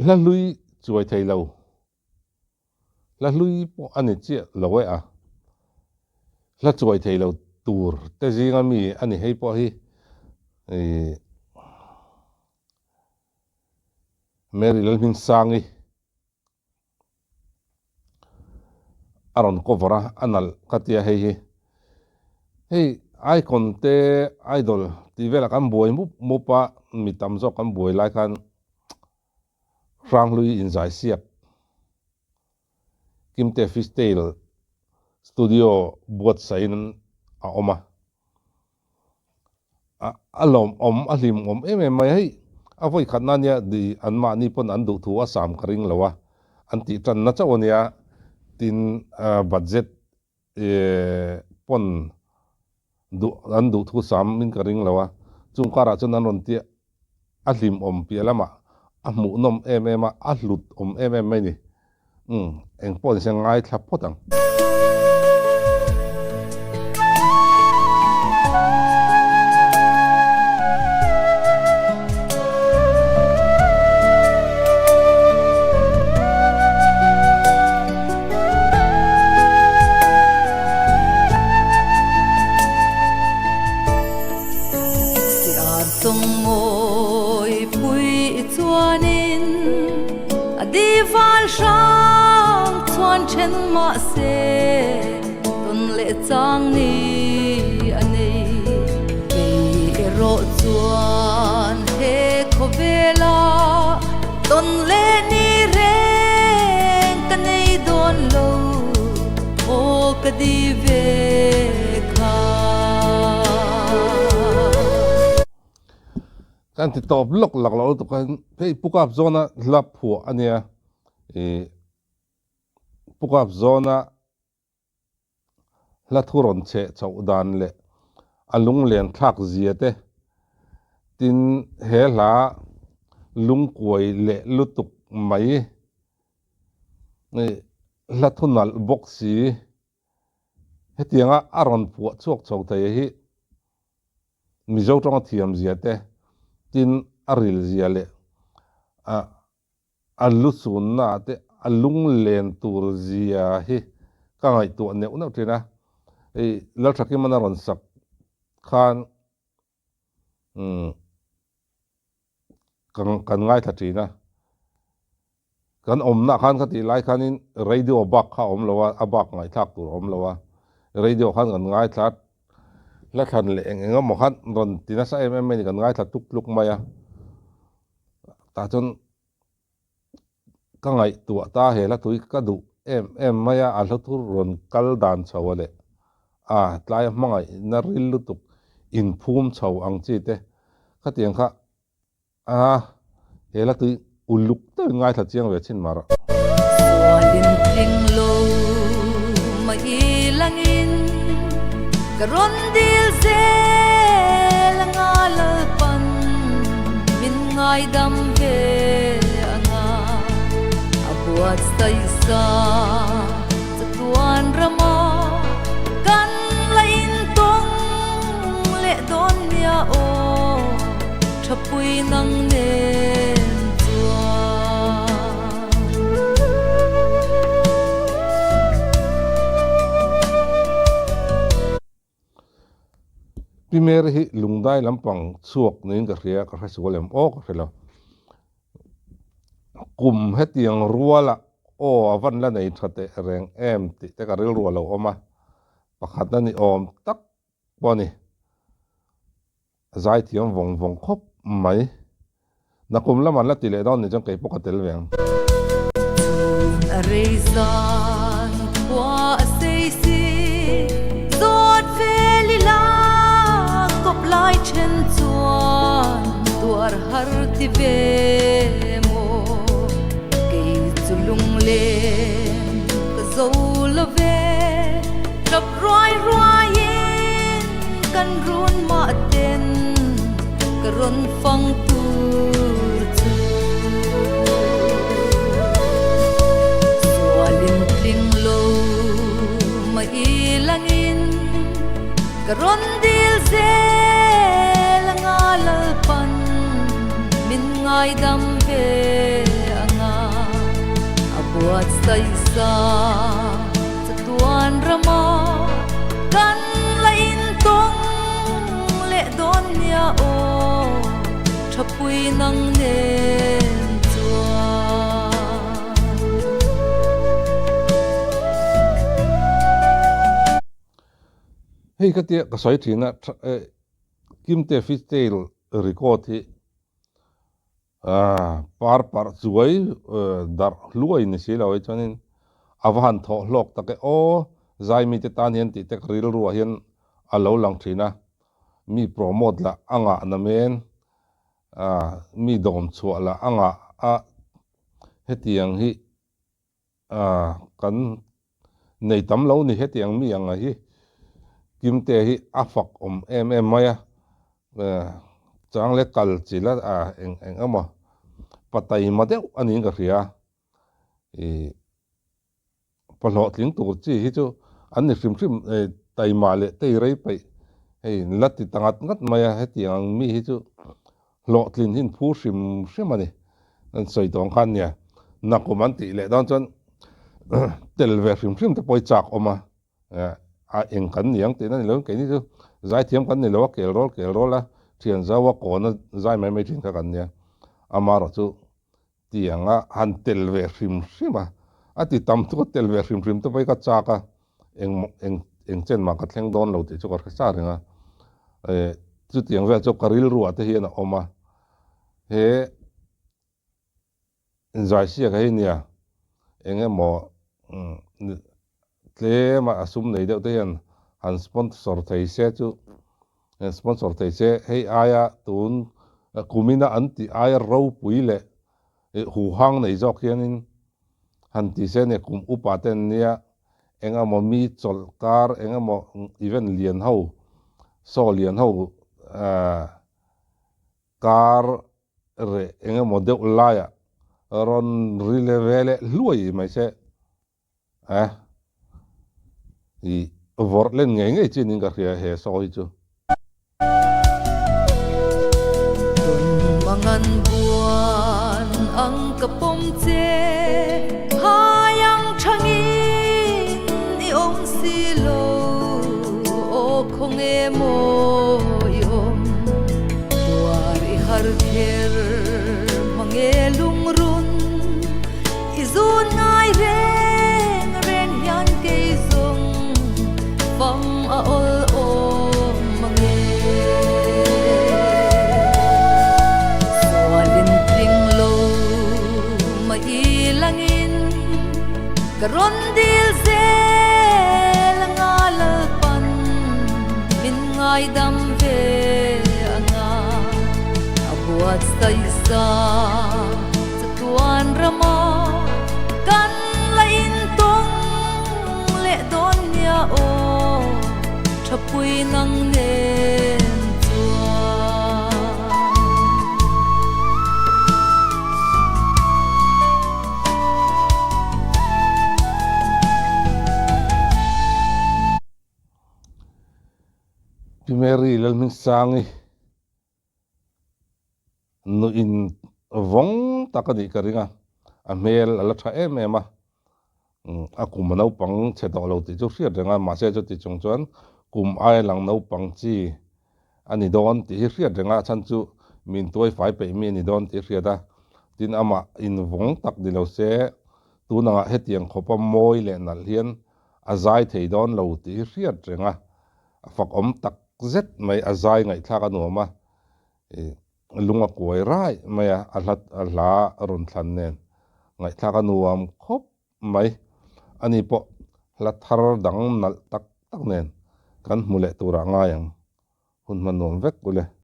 la lui chuai thei lo la lui po ani che lo a la chuai thei lo tur te zinga mi ani hei po hi Mary lalmin sangi aron kovara anal katia hei icon te idol ti vela kan buai mu pa mi tam zo kan buai lai kan rang lui in zai siap kimte fishtail studio buat sain a oma alom alim mai hei avoi khatna nia di anma ni pon an du thu asam karing lawa anti tan na chawonia tin budget pon an du thu sam min karing lawa chung kara chon an ron tia alim pialama amu nom alut mai ni eng pon se ngai thap potang chen ma se ton le chang ni anei ke ro chuan he khovela ton le ni reng ka nei don lo o ka di ve kha kan ti top lok lak lo to kan pei pukap zona lap phu ania pukap zona la thuron che chau dan le alung len thak ziate tin he la lung koi le lutuk mai la thunal boxi hetianga aron pu chuak chau tai hi mizo tong thiam ziate tin aril ziale alusun na te alung len tur zia hi ka ngai tu ne una trina la thaki mana ron sak khan kan ngai thatina kan omna khan khati lai khanin radio bak kha om lawa abak ngai thak tur om lawa radio khan kan ngai that la khan le engam mo khan ron tina sa mai kan ngai that tuk luk maya ta chon ka ngai tu ta he la tui ka du maya a hlothur ron kal dan chawale tlai mangai na ril lutuk in phum chaw ang chi te khatiang kha he la tui uluk te ngai tha chiang ve chin mara swalin tling lo ma ilangin karon dil se langa lalpan min ngai dam ve buat sa tuan rama kan lain tong le don ya o thapui nang nen chua primer hi lungdai lampang chuak nin ka ria ka hresolem o ka hrelo kum hetiang ruala o avan la nei thate reng ti te ka ril rualo oma pakhat ani om tak boni zai thiam vong khop mai na kum la man la ti le don ni jang kai pokatel veng rezan kwa seisi dot velila kop lai chen chuan tuar har ti ve lung lên ka zo la ve rap roi in kan run ma ten ka ron fang tu chu swalin tling lo ma ilangin ka ron dil se langa lalpan min ngai dam ve buat say sa sa tuan rama kan lain tong le don ya o thapui nang nen chua hei ka tia ka soi thina kim te fitel record hi par chuai dar luai ni sila oi chonin avan tho hlok take o zai mi te tan hian ti te ril ruwa hian alo lang thina mi promote la anga na men mi dom chua la anga a hetiang hi kan nei tam lo ni hetiang mi anga hi kim te hi afak em maya chang le kal chila eng amo patai ma deuh ani ka ria palo tling tur chi hi chu an ni hrim tai ma le tei rei pai hei lati tangat ngat maya hetiang mi hi chu lo tlin hin phu hrim ani an soi tong khan nia nakuman ti le don chon tel ve hrim te poi chak oma eng kan niang te na ni lo ke ni chu zai thiam kan ni lo kel rol la thian zawa ko na zai mai thin ka kan nia amaro chu tianga han tel ve hrim ati tam tu tel ve hrim te poi ka chaka eng chen ma ka thleng don lo te chu ka sa ringa chu tiang ve chu karil ruwa te hi na oma he zai sia ka hi nia enge mo tle ma asum nei deuh te hian han sponsor thei se chu sponsor thei se hei aya tun kumina anti aya ro pui le hu hang nei jok hianin han ti se ne kum upa ten nia enga mo mi chol kar enga mo event lian ho so lian ho kar re enga mo deuh laya ron rile vele luai mai se i vor len nge chin in ka ria he so hi chu mangan buan ang kapom che hayang thangin ni ong silo o khong e mo yom tuari har kher mange lung run izun ngai reng hian ke zong fam a ol om mange langin karon dil zel ngalpan min ngai dam ve anga abuat sa isa sa tuan rama kan lain tong le don ya o thapui nang nen chua Mary lalming sangi no in vong takani karinga amel ala tha ema aku manau pang cheto lo ti chu hriat renga ma se chu ti chung chuan kum ai lang no pang chi ani don ti hriat renga chan chu min toi fai pe mi ni don ti hriata tin ama in vong tak di lo se tu na hetiang khopa moi le nal hian azai thei don lo ti hriat renga fak om tak zet mai azai ngai thla ka nuama lunga koi rai maya alha ron thlan nen ngai thla ka nuam khop mai ani po la thar dang nal tak nen kan mule tura nga yang hun manom vek ule